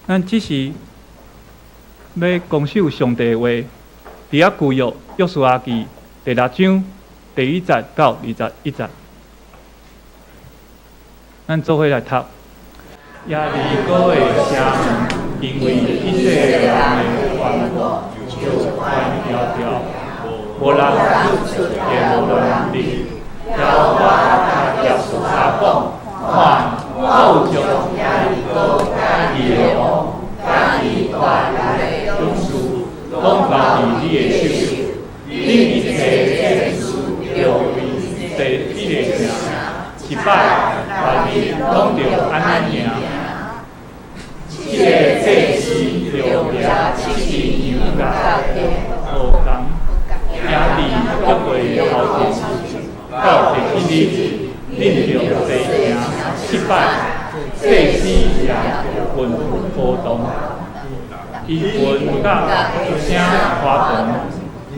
咱只是要恭守上帝的话，伫啊旧约约书亚记第6章第1节到21节，咱做伙来读。耶利哥的城门，因为以色列人的犯过，就关掉掉，无人入出，也无人入。耶和华甲约书亚讲：看，我有将耶利哥甲伊的王，甲伊大人的勇士，拢交伫你的手上。你一切战士要为这个城失败，万民拢着安安赢。这个祭司就掠7只羊甲河东，行伫约会头前，到第7日，恁着这城失败，祭司也着分河东，伊分甲一声花长。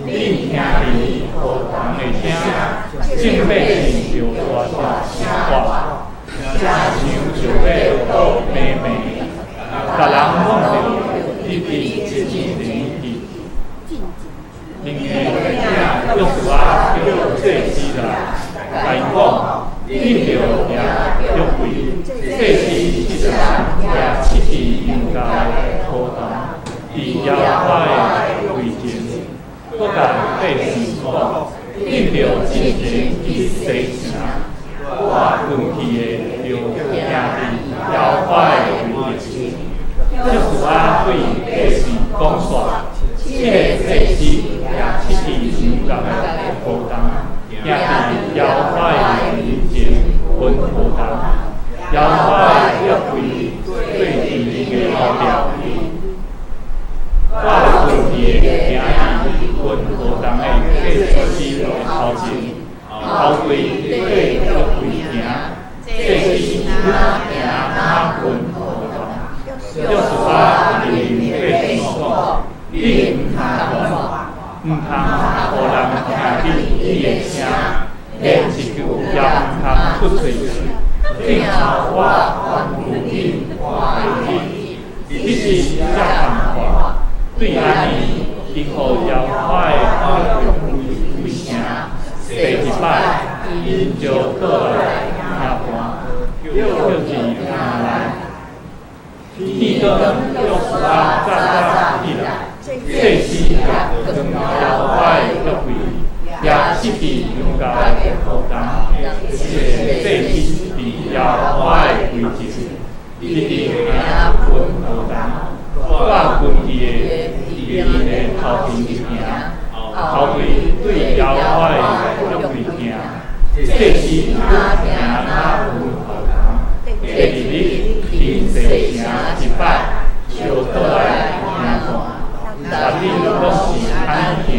恁听伫河东的声，正百姓就大声声话，城墙就要倒霉霉，各人拢着一直去。另个约书亚叫祭司来，甲因讲：恁着掠约柜，祭司即人掠7只羊羔的河东，伫耶和华的位前。我甲百姓讲，恁着进前去西城，我运气的就行伫耶和华的位前。约书亚对百姓讲说：这个祭司掠7只羊羔的河东，行伫耶和华的面前分河东。耶和华的约柜对伫伊的后壁。我运气的行伊分河东的祭司的头前，头对对约柜行，祭司哪行哪分河东。约书亚对百姓讲：你毋通互人听你的声，连一句也毋通出嘴去。顶头我吩咐你，我的你是这样话。对安尼，伊互耶和华的为城第1摆，因就倒来下盘，就是下来。天光约书亚早起来，祭司也将耶和华的约柜掠7只羊羔的河东，祭司伫耶和华的位前，一直行分河东。我运气的伫伊的头前行，后对对耶和华的约柜行，祭司哪行哪分河东。第2日，因西城失败，就倒来行看，但恁拢是安行。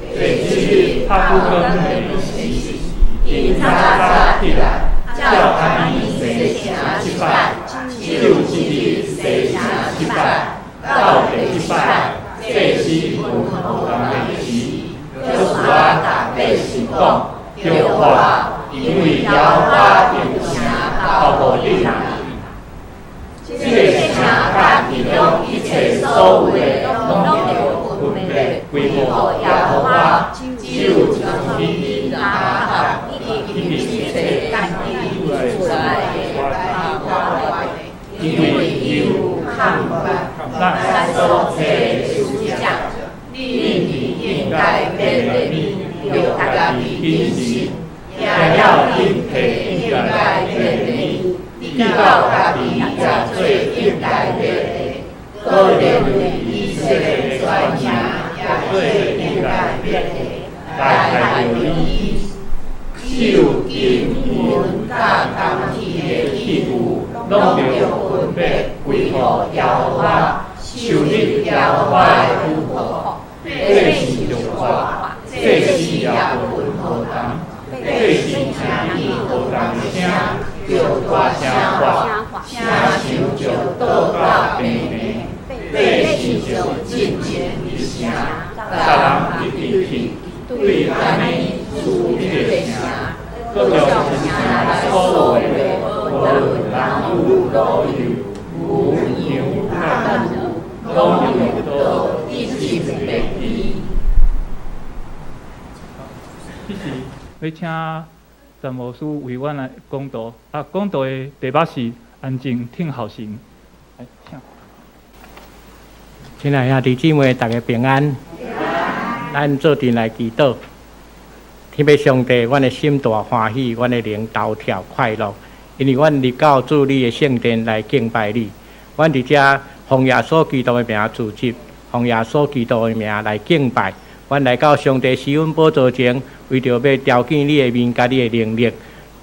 第7日，拍骨光的时，因早起来，照安尼西城失败。就1日西城失败，到第1摆，祭司分河东的时，约书亚甲百姓讲：着看，因为耶和华用城交予恁。这个城甲其中一切所有的，拢着分别归乎耶和华，只有从伊拿合一切干净出来的。因为有看咱所做的事情，恁应该免得着家己谨慎，也要恁摕应该免得，知道家己也做应该免的，可能为以色列全城也做应该免的，来害着你。手金银甲钢铁的器具，拢着分别归乎耶和华，受你耶和华的吩咐。百姓就看，祭司也分河东，百姓听见河东的声，就大声喊，城墙就倒到平平，百姓就进前一声，各人一直去，对安尼处理的城。各种城所有的，无论男女老幼，有要请陈牧师为阮来讲道。讲道的题目是安静听好行。来，请。亲爱兄弟姊妹，大家平安。咱做阵来祈祷。天父上帝，阮的心大欢喜，阮的灵斗跳快乐，因为阮入到主你的圣殿来敬拜你。阮伫遮奉耶稣基督的名自执，奉耶稣基督的名来敬拜。阮来到上帝施恩宝座前，为着要朝见你的面，甲你的能力。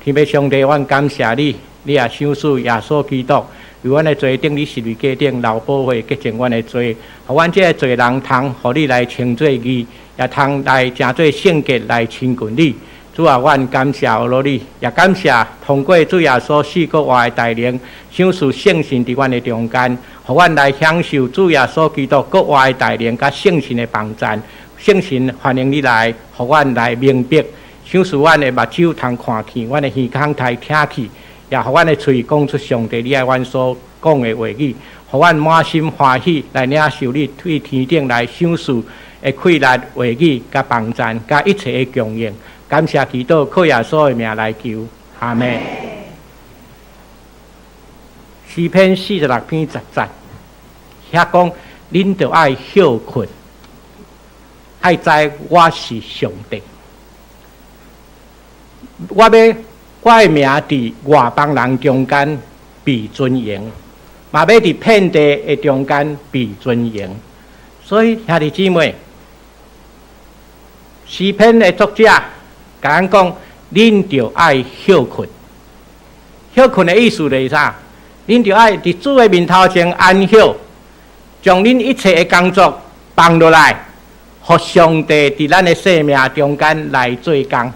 天父上帝，阮感谢你，你也赏赐耶稣基督。为阮的罪顶，你十字架顶流宝血洁净阮的罪，互阮这个罪人通，互你来称做义，也通来成做圣洁来亲近你。主啊，阮感谢罗你，也感谢通过主耶稣死国活的带领，赏赐圣神伫阮的中间，互阮来享受主耶稣基督国活的带领，甲圣神的帮助。圣神欢迎你来，互阮来明白，赏赐阮的目睭通看见，阮的耳孔通听见。也互阮的嘴讲出上帝你爱阮所讲的话语，互阮满心欢喜来领受你对天顶来赏赐的快乐话语，甲帮助，甲一切的供应。感谢祈祷，靠耶稣的名来求，阿门。诗篇46篇10节，遐讲恁着爱休困，爱知我是上帝。我的名伫外邦人中间被尊荣，嘛要伫遍地的中间被尊荣。所以兄弟姊妹，诗篇的作者甲咱讲，恁着爱休困。休困的意思是啥？恁着爱伫主的面头前安休，将恁一切的工作放落来，互上帝伫咱的生命中间来做工。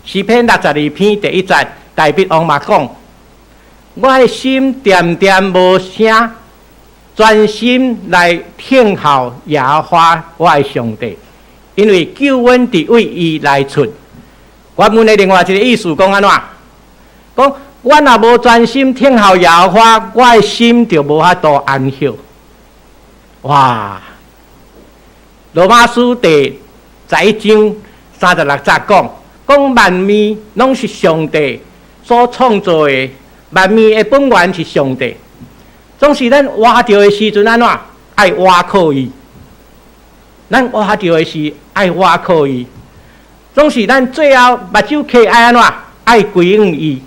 诗篇62篇第1节，大卫王嘛讲：我的心恬恬无声，专心来听候耶和华我的上帝，因为救恩伫为伊来出。原文的另外一个意思讲安怎？讲我若无专心听候耶和华，我的心就无法度安休。哇！罗马书第11章36节讲万物拢是上帝所创造的，万物的本源是上帝。总是咱活着的时阵安怎？爱活靠伊。咱活着的是爱活靠伊。总是咱最后目睭开爱安怎？爱归向伊。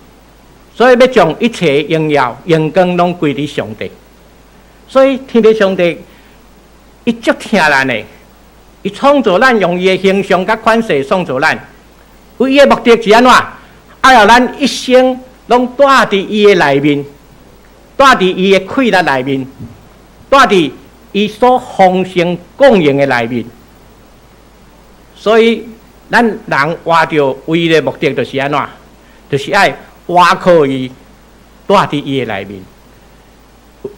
所以要将一切荣耀、荣光拢归伫上帝。所以天父上帝，伊足疼咱的，伊创造咱，用伊的形象甲款式创造咱。为伊的目的是安怎？爱互咱一生拢住伫伊的内面，住伫伊的快乐内面，住伫伊所丰盛供应的内面。所以咱人活着唯一的目的就是安怎？就是爱活靠伊，住伫伊的内面。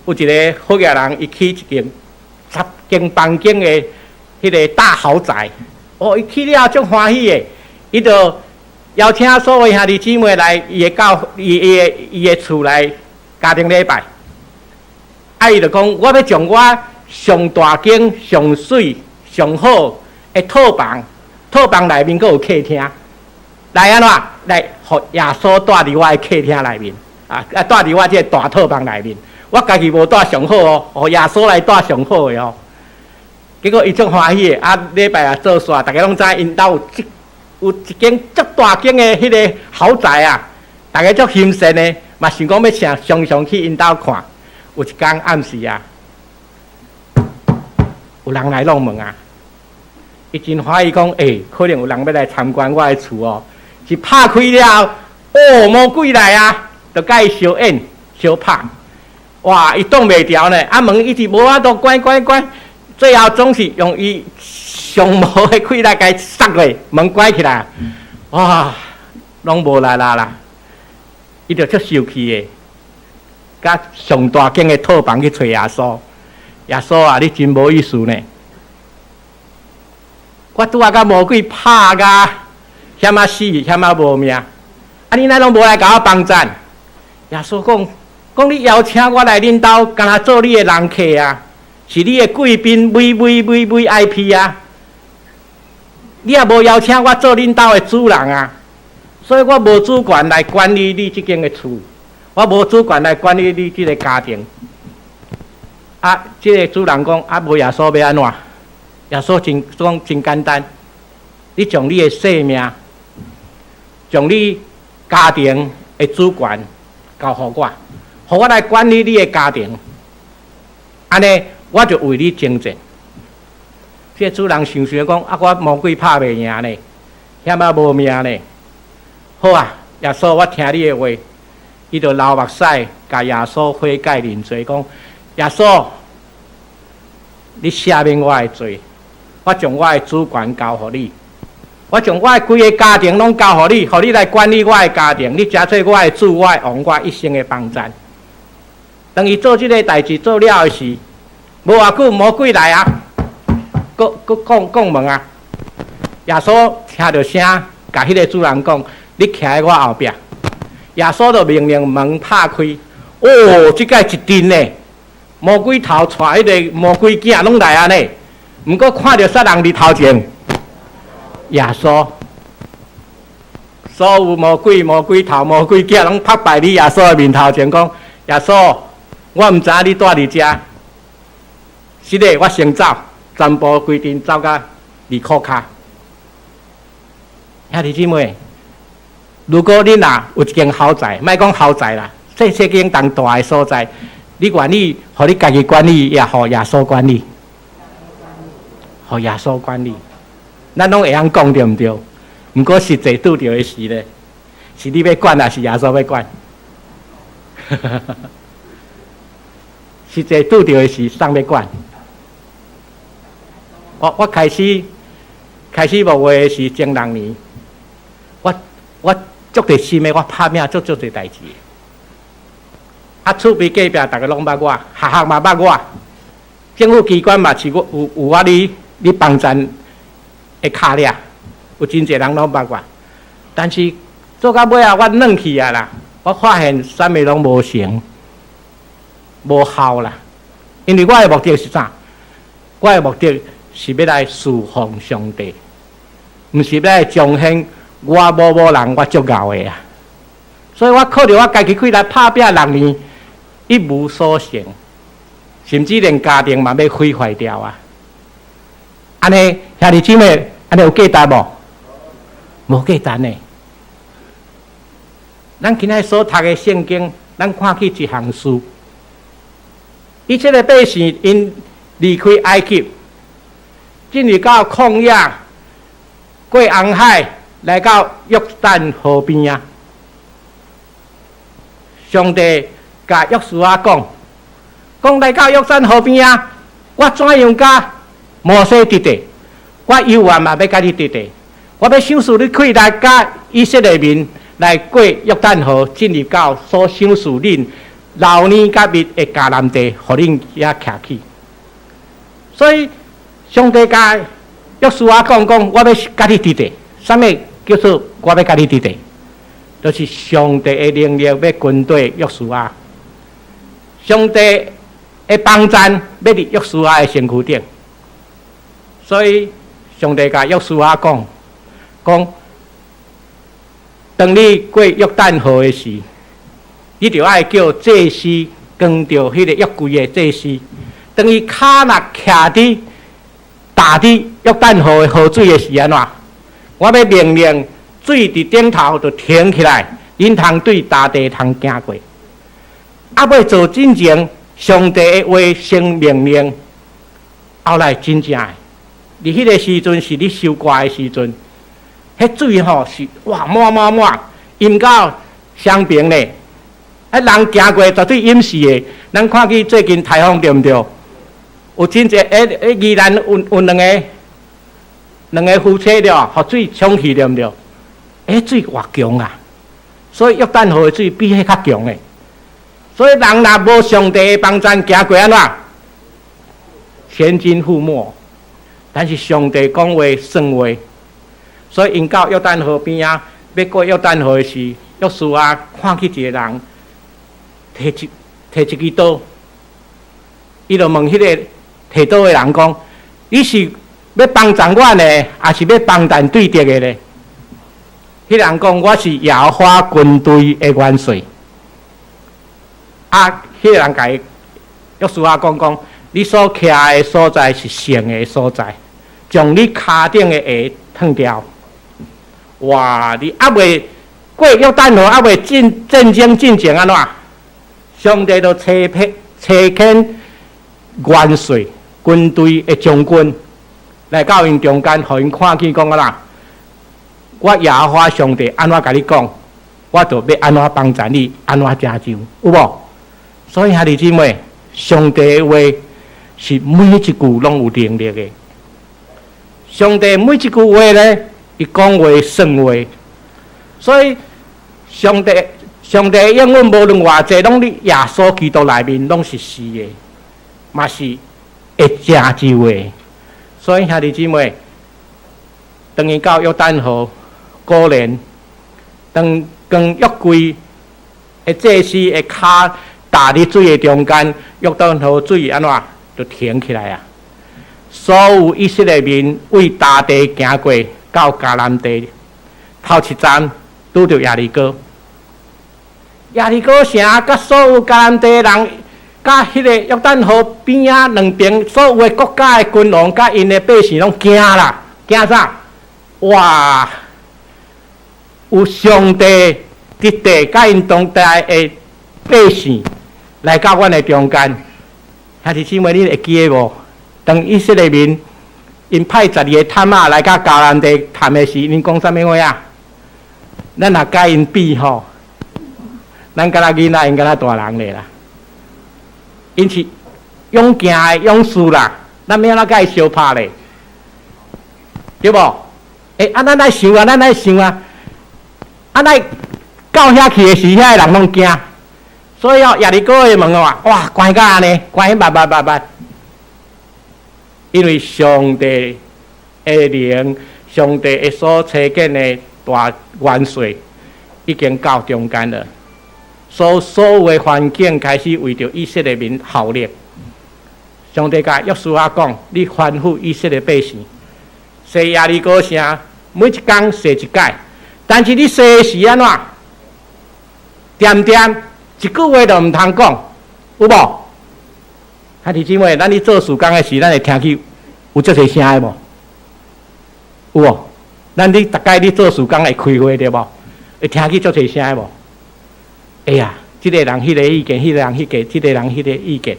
有一个福建人，伊起一间10间房间的迄个大豪宅，伊起了足欢喜的。伊就邀请所有兄弟姊妹来伊的厝来家庭礼拜。伊就讲，我要将我上大间、上水、上好的套房内面佫有客厅，来安怎？来，互耶稣住伫我的客厅内面，住伫我这大套房内面。我家己无住上好哦，互耶稣来住上好的哦。结果伊足欢喜的，礼拜也做煞，大家拢知因兜有一间足大间的迄个豪宅啊，大家足欣赏的，嘛想讲要常常去因兜看。有一天暗时啊，有人来弄门啊，伊真欢喜讲，可能有人要来参观我的厝哦。是拍开了，魔鬼来啊，就甲伊相演相拍。哇！伊挡袂牢呢，门一直无法度关，最后总是用伊上无的气力甲伊塞落，门关起来。哇！拢无来啦，伊就足生气的，甲上大间的套房去找耶稣。耶稣啊，你真无意思呢！我拄仔甲魔鬼拍甲险啊死，险啊无命。你哪拢无来甲我帮衬？耶稣讲你邀请我来恁兜，敢若做你的人客啊，是你的贵宾 VIP 啊。你也无邀请我做恁兜的主人啊，所以我无主权来管理你即间嘅厝，我无主权来管理你即个家庭。啊，即个主人讲啊，无耶稣要安怎？耶稣真简单，你将你的性命，将你家庭的主权交互我，互我来管理你的家庭。安尼，我就为你征战。这主人想想讲啊，我魔鬼拍袂赢呢，险啊无命呢。好啊，耶稣，我听你的话，伊就流目屎，甲耶稣悔改认罪，讲耶稣，你赦免我的罪，我将我的主权交予你，我将我的规个家庭拢交予你，互你来管理我的家庭，你诚做我的主，我的王，我一生的帮赞。当伊做即个代志做了的时，无偌久魔鬼来啊，讲问啊，耶稣听到声，甲迄个主人讲。你徛喺我后壁，耶稣就命令门拍开。哦，即个一阵呢，魔鬼头带迄个魔鬼囝拢来啊呢。毋过看到杀人伫头前，耶稣所有魔鬼头、魔鬼囝拢拍败你耶稣的面头前，讲耶稣，我毋知影你住伫遮，是的，我先走，全部规定走到2箍骹。兄弟姊妹。如果你若有一间豪宅，莫讲豪宅啦，细间当大的所在，你愿意，互你家己管理，也互耶稣管理，互耶稣管理，咱拢会晓讲对毋对？毋过实际拄着的是咧，是你要管，还是耶稣要管？实际拄着的是谁要管？我开始无话的是前2年，我足侪心的，我拍拼足侪代志。啊，厝边隔壁大家拢捌我，学校嘛捌我，政府机关嘛是我有我哩帮衬的卡掠，有真侪人拢捌我。但是做到尾啊，我软去啊啦，我发现啥物拢无成，无效啦。因为我的目的是啥？我的目的是要来侍奉上帝，毋是要来彰显。我某人，我足敖的啊！所以我靠着我家己开来拍拼6年，一无所成，甚至连家庭嘛要毁坏掉啊！安尼兄弟姊妹，安尼有简单无？无简单呢。咱今仔所读的圣经，咱看去一项书，以色列百姓因离开埃及，进入到旷野，过红海。来到约旦河边啊！上帝甲约书亚讲来到约旦河边啊，我怎样甲摩西伫地？我犹原嘛要甲你伫地，我要想使你可以来甲以色列民来过约旦河，进入到所想使恁老年甲密的迦南地，互恁遐徛起。所以上帝甲约书亚讲，我要甲你伫地，啥物？叫做我要甲你伫地，就是上帝的能力要军队约书亚，上帝的帮赞要伫约书亚的身躯顶。所以上帝甲约书亚讲，当你过约旦河的时，你就爱叫祭司扛着迄个约柜的祭司，当伊脚若徛伫踏伫约旦河的河水的时安怎？我要命令水伫顶头就停起来，恁通对大地通行过。啊，要做真正上帝的话先命令，后来真正的，伫迄个时阵是你收割的时阵，迄水吼是哇满，淹到双边咧。人行过绝对淹死的。咱看去最近台风对毋对？有真侪宜兰有两个夫妻了，互水冲去对毋对？水偌强啊！所以约旦河的水比迄较强的。所以人若无上帝的帮赞，行过安怎？前进覆没。但是上帝讲话算话，所以因到约旦河边啊，要过约旦河的时，约书亚看去一个人，摕一支刀，伊就问迄个摕刀的人讲：你是要帮助我呢，还是要帮咱对敌的呢？迄迄人讲我是耶和华军队的元帅。啊，迄人甲伊约书亚讲，你所徛的所在是圣的所在，将你骹顶的鞋脱掉。哇！你还未过约旦河，还未战争进前安怎？上帝就差遣元帅军队的将军来到因中间，互因看见讲啦，我耶和华上帝安怎甲你讲，我就要安怎帮助你，安怎成就，有无？所以兄弟姊妹，上帝的话是每一句拢有能力的。上帝每一句话呢，伊讲话算话，所以上帝应允无论偌济，拢伫耶稣基督内面拢是是的，嘛是会成就的。所以兄弟姊妹，当伊到约旦河果然，当约柜的祭司的骹踏伫水的中间，约旦河水安怎就停起来啊！所有以色列民为大地行过到迦南地，头一站拄着耶利哥。耶利哥城甲所有迦南地人，甲迄个约旦河边仔两边所有的国家的君王，甲因的百姓拢惊啦，惊啥？哇！有上帝伫地甲因同在的百姓来到阮的中间，兄弟姊妹，你会记得无？当以色列民因派12个探仔来到迦南地探的时，因讲啥物话啊？咱若甲因比吼，咱敢若囡仔，因敢若大人咧啦。因是勇行的勇士啦，咱要怎甲伊相拍咧？对无？咱来想啊，咱来想啊，来到遐去的时，遐个人拢惊。所以耶利哥的门哇，关甲安尼，关捌，因为上帝的灵，上帝的所差遣的大元帅已经到中间了，所有的环境开始为着以色列民效力。上帝甲约书亚讲：你吩咐以色列百姓，洗耶利哥城，每一天洗一届，但是你洗的是安怎？点。一句话都唔通讲，有无？兄弟姊妹，咱咧做事工的时，咱会听起有足侪声的无？有无？咱咧逐摆咧做事工会开会对无？会听起足侪声的无？哎呀，即个人迄个意见，迄个人迄个，即个人迄个意见，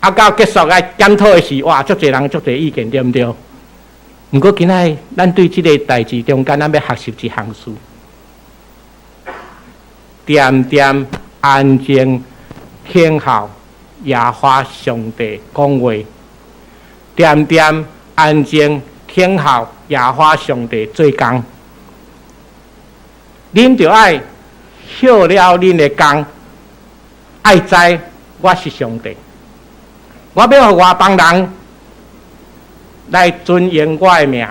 啊到结束来检讨的时，哇，足侪人足侪意见，对毋对？毋过今仔咱对即个代志中间，咱要学习一项事。点安静听候耶和华上帝讲话，点安静听候耶和华上帝做工。恁就爱晓了恁的工，爱知我是上帝。我要互外邦人来尊荣我的名，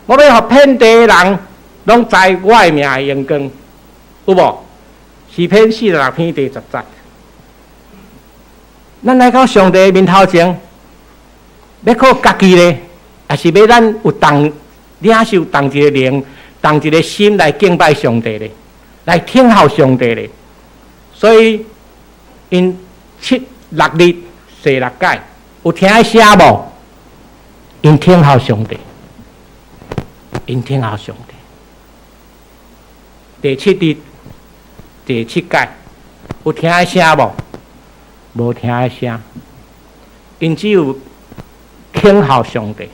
我要互遍地的人拢知我的名的荣光，有无？诗篇46篇第10节，咱来到上帝的面头前，要靠家己咧，也是要咱有领受同一个灵、同一个心来敬拜上帝咧，来听候上帝咧。所以因7、6日洗6届，有听迄声无？因听候上帝，因听候上帝。第7日。第7届有听迄声无？无听迄声，因只有听候上帝。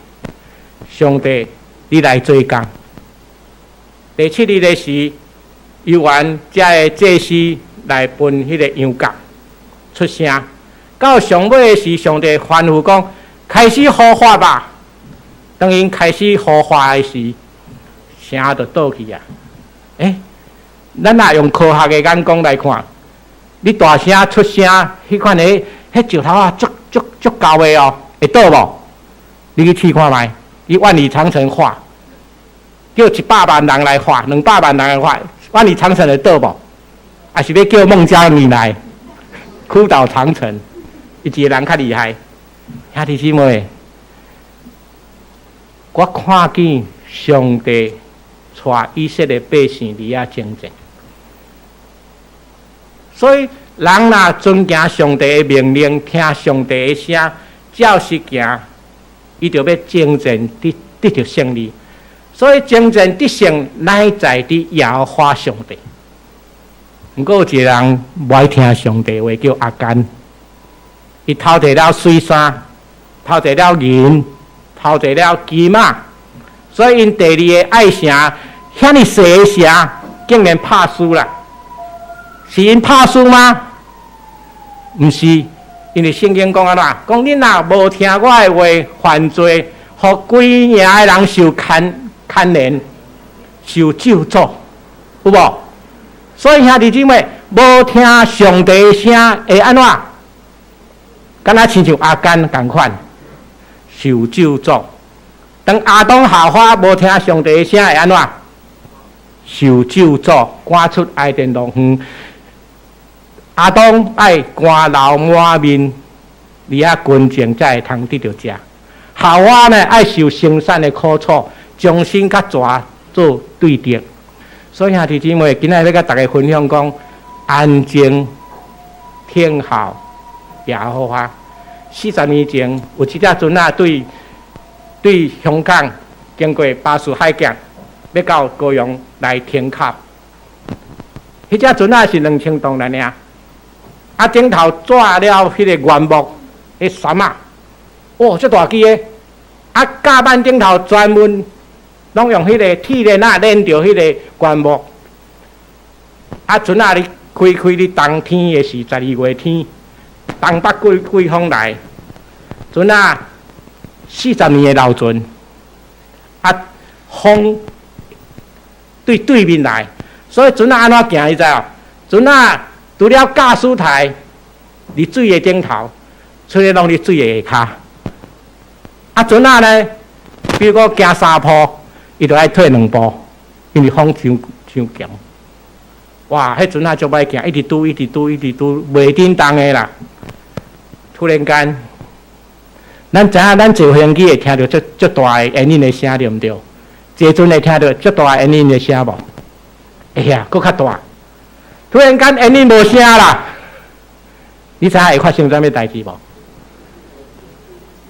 上帝，你来做工。第7日的时，犹原遮个祭司来分迄个羊角出声。到上尾的时，上帝吩咐讲：开始呼唤吧。当因开始呼唤的时，声就倒去啊！咱若用科学的眼光来看，你大声出声，迄款的迄石头啊，足高的哦，会倒无？你去试看觅，你万里长城画，叫100万人来画，200万人来画，万里长城会倒无？还是要叫孟姜女来哭倒长城？伊一个人较厉害。兄弟姊妹，我看见上帝带以色列百姓离遐征战。所以，人若遵行上帝的命令，听上帝的声，照实行，伊就要征战得到胜利。所以，征战得胜乃在伫耶和华上帝。毋过有一个人无爱听上帝话，叫阿干。伊偷摕了水衫，偷摕了银，偷摕了鸡马，所以因第二个爱城遐尼细的城，竟然拍输啦。是因拍输吗？毋是，因为圣经讲安怎？讲恁若无听我的话，犯罪，互规营的人受牵连，受咒诅，有无？所以兄弟姊妹，无听上帝的声会安怎？敢若亲像阿干共款，受咒诅。当亚当夏娃无听上帝的声会安怎？受咒诅，赶出爱甸乐园。亚当爱汗流满面，离遐纯净才会通得到食。夏娃呢爱受生产的苦楚，将身甲蛇做对敌。所以兄弟姊妹，今仔要甲大家分享讲，安静听候耶和华。40年前有一只船仔对香港经过巴士海峡，要到高雄来停靠。迄只船仔是2000吨来尔。啊，顶头抓了迄个原木，迄杉啊，哦，这大支个！啊，甲板顶头专门拢用迄个铁链啊链着迄个原木。啊，船啊，你开你冬天的是12月天，东北季风来，船啊40年的老船，啊，风对面来，所以船啊安怎行？你知哦？船啊。除了驾驶台伫水的顶头，剩下拢伫水的下骹。啊，船仔呢，比如讲行3步，伊就爱退2步，因为风伤强。哇，迄船仔足歹行，一直拄，袂振动的啦。突然间，咱知影咱坐飞机会听到足大的烟瘾的声，对毋对？坐船会听到足大的烟瘾的声无？哎呀，搁较大。突然间，烟瘾无声啦！你知影会发生啥物代志无？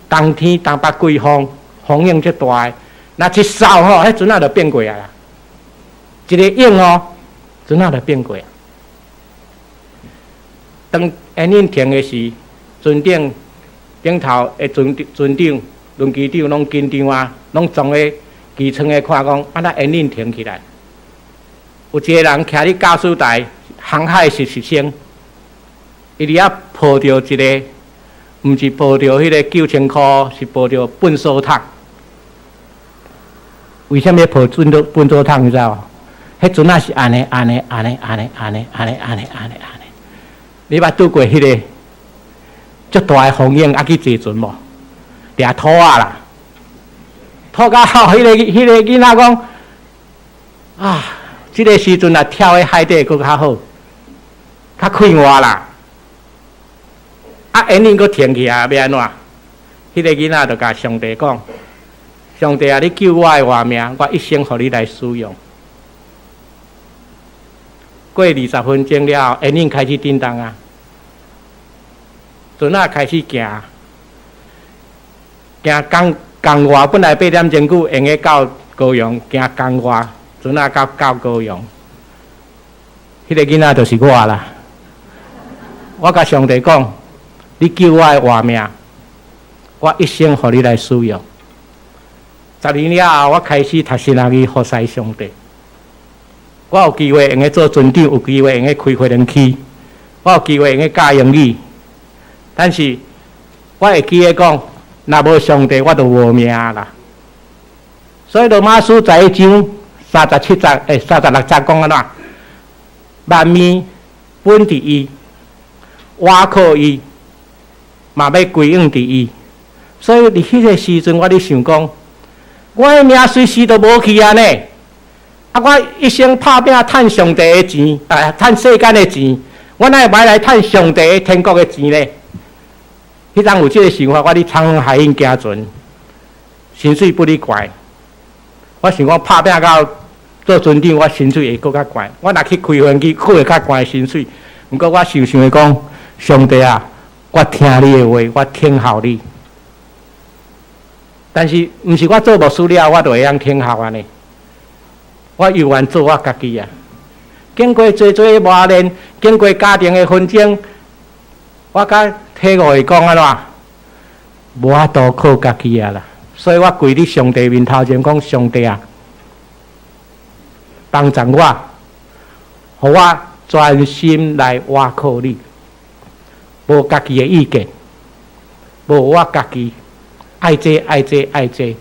冬天东北季风，风影足大的，若一扫吼，迄船仔就变过啊啦。一个影哦，船仔就变过啊。当烟瘾停的时，船顶头的船长、轮机长拢紧张啊，拢从个机舱的看讲，啊，咱烟瘾停起来。有一个人徛伫驾驶台。航海实习生，伊伫遐抱着一个，毋是抱着迄个9000块，是抱着粪扫桶。为什么抱粪扫桶？你知无？迄船仔是安尼，你捌拄过迄个足大的风影，啊去坐船无？掠土啊啦，土到后，迄个囡仔讲啊，即个时阵啊，跳喺海底佫较好。较快活啦，啊，烟瘾佫停去啊，要安怎？迄个囡仔就甲上帝讲：上帝啊，你救我的活命，我一生互你来使用。过20分钟了后，烟瘾开始振动啊，船仔开始行江外，本来8点钟久，用个到高雄，行江外，船仔到高雄。迄个囡仔就是我啦。我甲上帝讲，你救我的活命，我一生互你来使用。10年了后，我开始读新学语，服侍上帝。我有机会用个做船长，有机会用个开飞轮器，我有机会用个教英语。但是，我会记得讲，若无上帝，我就无命啦。所以罗马书11章36节讲安怎？万物本伫伊。我靠伊，嘛要归用伫伊，所以伫迄个时阵，我咧想讲，我的命随时都无去啊呢。啊，我一生打拼赚上帝的钱，赚世间的钱，我哪会买来赚上帝的天国的钱呢？迄阵有即个想法，我伫长隆海运行船，薪水不哩怪。我想讲打拼到做船长，我薪水会搁较悬。我若去开飞机，搁会较悬的薪水。毋过我想的讲，上帝啊，我听你的话，我听候你。但是毋是我做牧师了，我就会晓听候安尼。我犹原做我家己啊。经过多的磨练，经过家庭的纷争，我甲体悟会讲安怎？无法度靠家己啊啦。所以我跪伫上帝面头前讲：上帝啊，帮助我，互我专心来倚靠你，无家己的意见，无我家己爱这爱这爱这。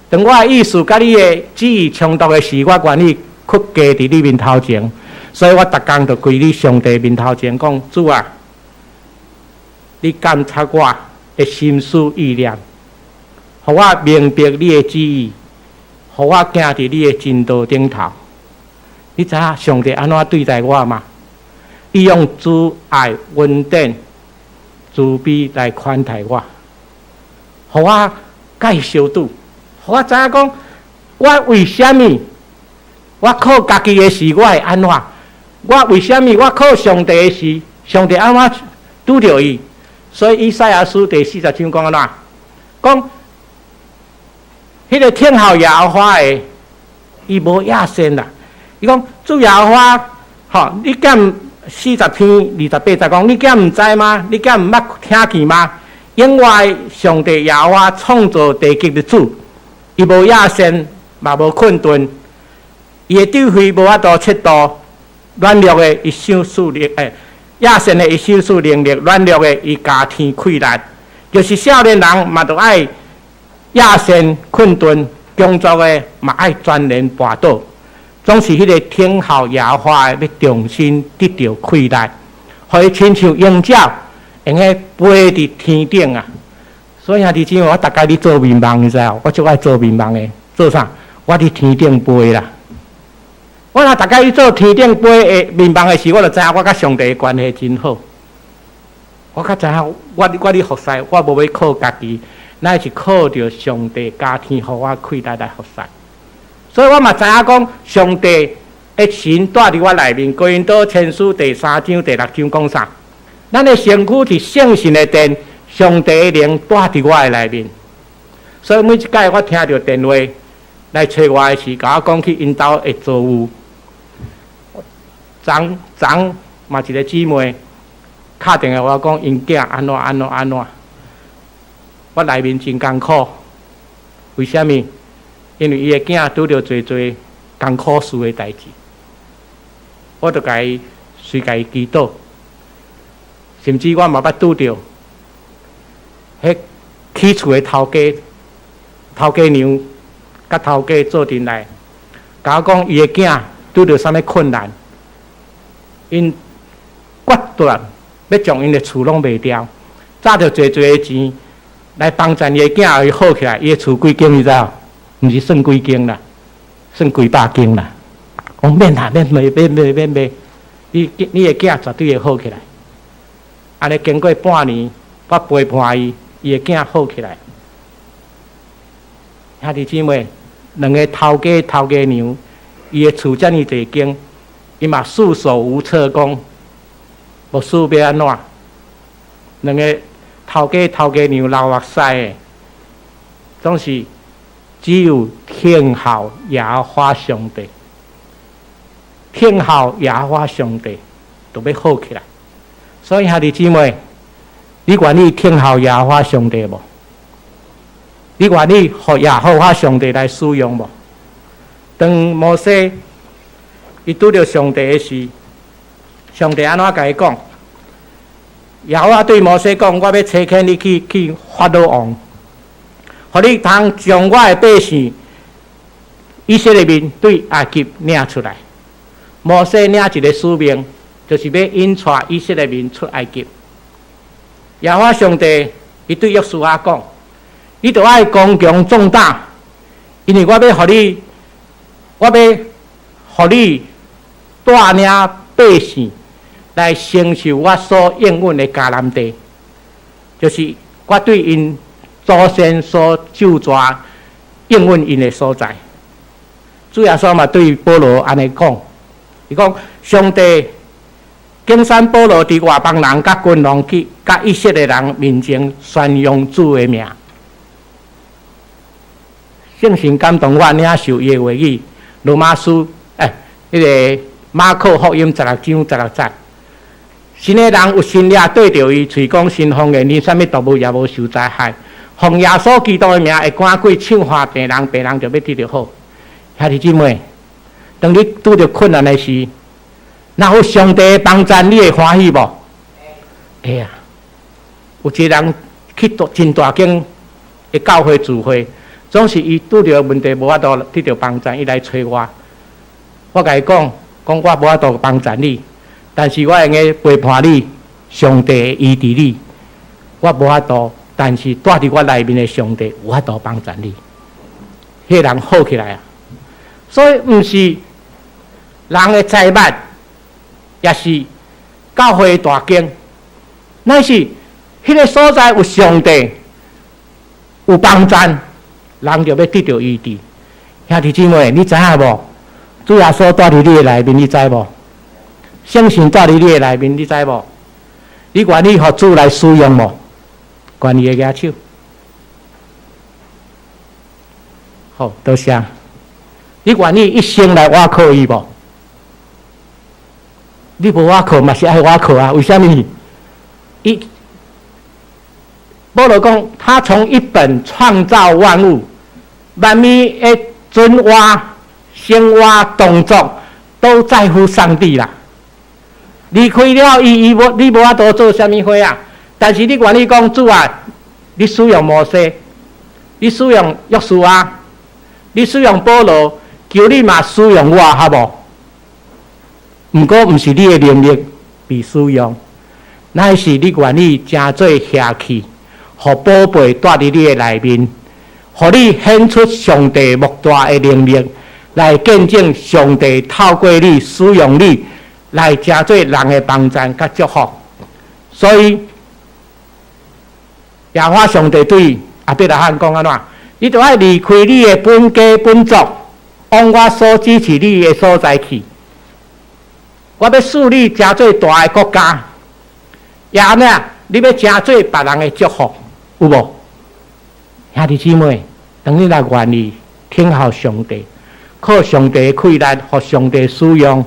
当我的意思甲你的旨意冲突的时，我愿意屈家伫你面头前。所以我逐工就跪伫上帝面头前讲：主啊，你监察我的心思意念，互我明白你的旨意，互我行伫你的真道顶头。你知影上帝安怎对待我吗？你用慈爱、温典、慈悲来款待我，互我介绍拄，互我知影讲，我为什么我靠家己的事我会安怎？我为什么我靠上帝的事？上帝安怎拄着伊？所以以赛亚书第40章讲安怎？讲迄个天后耶和华的，伊无野心啦。伊讲主耶和华，吼，你敢40篇28节讲，你敢毋知吗？你敢毋捌听见吗？因为上帝耶和华创造地极的主，伊无野心，嘛无困顿，伊的智慧无法度测度。软弱的伊想事力，野心的伊想事能力，软弱的伊加天开力，就是少年人嘛，都爱野心困顿，工作的嘛爱专人跋倒，总是迄个天后耶和华要重新得到开力，互伊亲像鹰鸟，用个飞伫天顶啊！所以兄弟姊妹，我大概咧做面梦，你知影？我就爱做面梦的，做啥？我伫天顶飞啦！我若大概去做天顶飞的面梦的时，我就知影我甲上帝的关系真好。我较知影，我咧服侍，我无要靠家己，乃是靠着上帝加天，互我开力来服侍。所以我嘛知影讲，上帝的神住伫我内面。哥林多前书第3章第6章讲啥？咱的身躯是圣神的殿，上帝的灵住伫我的内面。所以每一届我听到电话来找我的时，甲我讲去因兜的作务。昨嘛一个姊妹敲电话我讲因囝安怎，我内面真艰苦。为什么？因为伊的囝拄着侪艰苦事的代志，我就甲伊随甲伊祈祷，甚至我嘛捌拄着迄起厝的头家娘甲头家做阵来，甲我讲伊的囝拄着啥物困难。因决断要将因的厝拢卖掉，早着侪的钱来帮助伊的囝儿好起来。伊的厝几间你知道？毋是算几间啦，算几百间啦。讲免啦，免卖，你的囝绝对会好起来。安尼经过半年，我陪伴伊，伊的囝好起来。兄弟姊妹，两个头家娘，伊的厝遮尔侪间。伊嘛束手无策，讲牧师要安怎？两个头家娘老目屎的，总是只有天后耶和华上帝，天后耶和华上帝就要好起来。所以兄弟姊妹，你愿意天后耶和华上帝无？你愿意互耶和华上帝来使用无？当摩西伊拄着上帝的事，上帝安怎甲伊讲？耶和华对摩西讲：“我要差遣你去法老王，互你通将我的百姓以色列民对埃及领出来。”摩西领一个使命，就是要引带以色列民出埃及。耶和华上帝伊对约书亚讲：“你着爱刚强壮大，因为我要互你带领百姓来承受我所应允的迦南地，就是我对因祖先所救抓应允因的所在。主耶稣嘛对保罗安尼讲，伊讲上帝景山保罗伫外邦人、甲君王去、甲一切的人面前宣扬主的名。圣神感动我领受伊的话语，罗马书迄个马可福音16章16节。新的人有新领对着伊，嘴讲新方言，连什么动物也无受灾害。奉耶稣基督的名会赶鬼、唱花病人，病人就要得着好。兄弟姊妹，当你拄着困难的时，若有上帝帮助，你会欢喜无？会啊！有一个人去真大间的教会聚会，总是伊拄着问题无法度得着帮助，伊来找我。我甲伊讲我无法度帮助你。但是我用个陪伴你，上帝医治你，我无法度。但是住伫我内面的上帝有法度帮助你，迄个人好起来啊！所以毋是人的财物，也是教会的大经，乃是迄个所在有上帝，有帮助，人就要得到医治。兄弟姊妹，你知影无？主耶稣住伫你的内面，你知无？圣神住伫你的内面，你知无？你愿意互主来使用无？愿意的举手。好，多谢。你愿意一生来倚靠伊无？你无倚靠嘛是爱倚靠啊？为什么？保罗讲，他从一本创造万物，万物的转化、生活、动作都在乎上帝啦。离开了伊，你无法度做啥物货啊？但是你愿意讲主啊，你使用摩西，你使用约书亚，你使用保罗，求你嘛使用我，好无？毋过毋是你的能力被使用，乃是你愿意真做下去，互宝贝住伫你的内面，互你显出上帝莫大的能力，来见证上帝透过你使用你。来真做人的帮助甲祝福，所以耶和华上帝对亚伯拉罕讲安怎？你就要离开你的本家本族，往我所支持你的所在去。我要使你真做大的国家，也安尼啊？你要真做别人的祝福，有无？兄弟姊妹，当你来愿意听候上帝，靠上帝的气力，互上帝使用。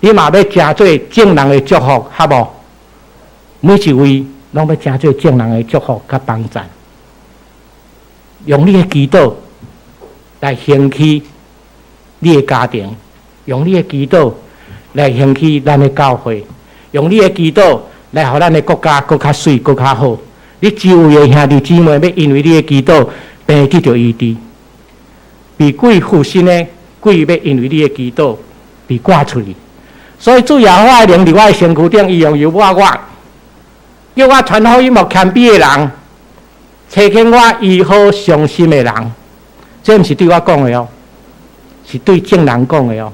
你嘛要真做正人的祝福，好无？每一位拢要真做正人的祝福甲帮助，用你的祈祷来兴起你的家庭，用你的祈祷来兴起咱的教会，用你的祈祷来互咱的国家更较水、更较好。你周围的兄弟姊妹要因为你的祈祷，病得到医治；被鬼附身的鬼要因为你的祈祷被赶出去。所以主耶和华灵伫我的身躯顶，伊用油抹我，叫我传福音莫谦卑的人，找见我医好伤心的人。这毋是对我讲的哦，是对正人讲的哦，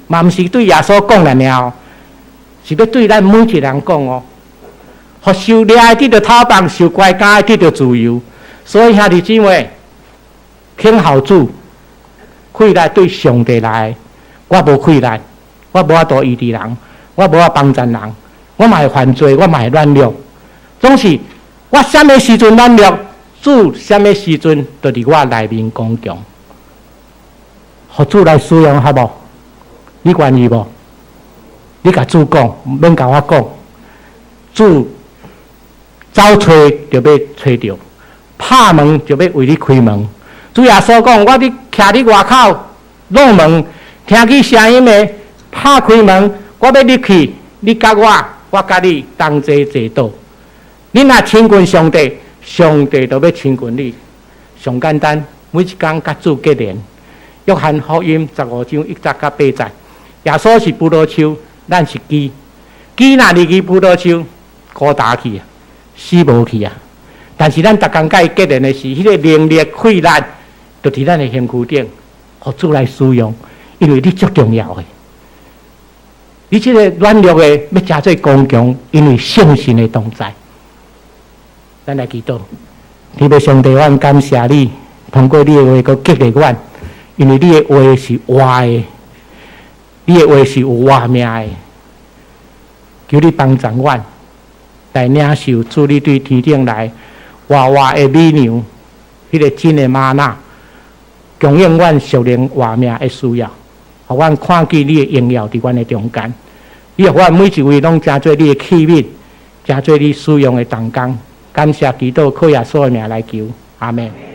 嘛毋是对耶稣讲的尔哦，是要对咱每一个人讲哦。互受掠的得到讨棒，受乖家的得到自由。所以兄弟姊妹，听候主，气力对上帝来，我无气力。我无法度医治人，我无法帮助人，我嘛会犯罪，我嘛会软弱。总是我什么时阵软弱，主什么时阵就伫我内面刚强，互主来使用，好无？你愿意无？你甲主讲，免甲我讲。主找找就要找着，拍门就要为你开门。主耶稣讲，我伫徛伫外口弄门，听见声音的。拍开门，我要入去，你甲我甲你同齐坐倒。你若亲近上帝，上帝就要亲近你。上简单，每一天甲主结连。约翰福音15章1节到8节，耶稣是葡萄树，咱是枝。枝若离去葡萄树，枯焦去啊，死无去啊。但是咱逐工甲伊结连的是，迄个能力气力，就伫咱的身躯顶，互主来使用，因为你足重要的。你这个软弱的要加做刚强，因为圣神的同在。咱来祈祷，天父上帝，我感谢你，通过你的话，佮激励我，因为你的话是活的，你的话是有活命的。求你帮助阮，来领受主你对天顶来活活的美娘，迄个真的玛纳，供应阮属灵活命的需要，互阮看见你的荣耀伫阮的中间。你互阮每一位拢真做你的器皿，真做你使用的同工。感谢基督靠耶稣的名来求，阿门。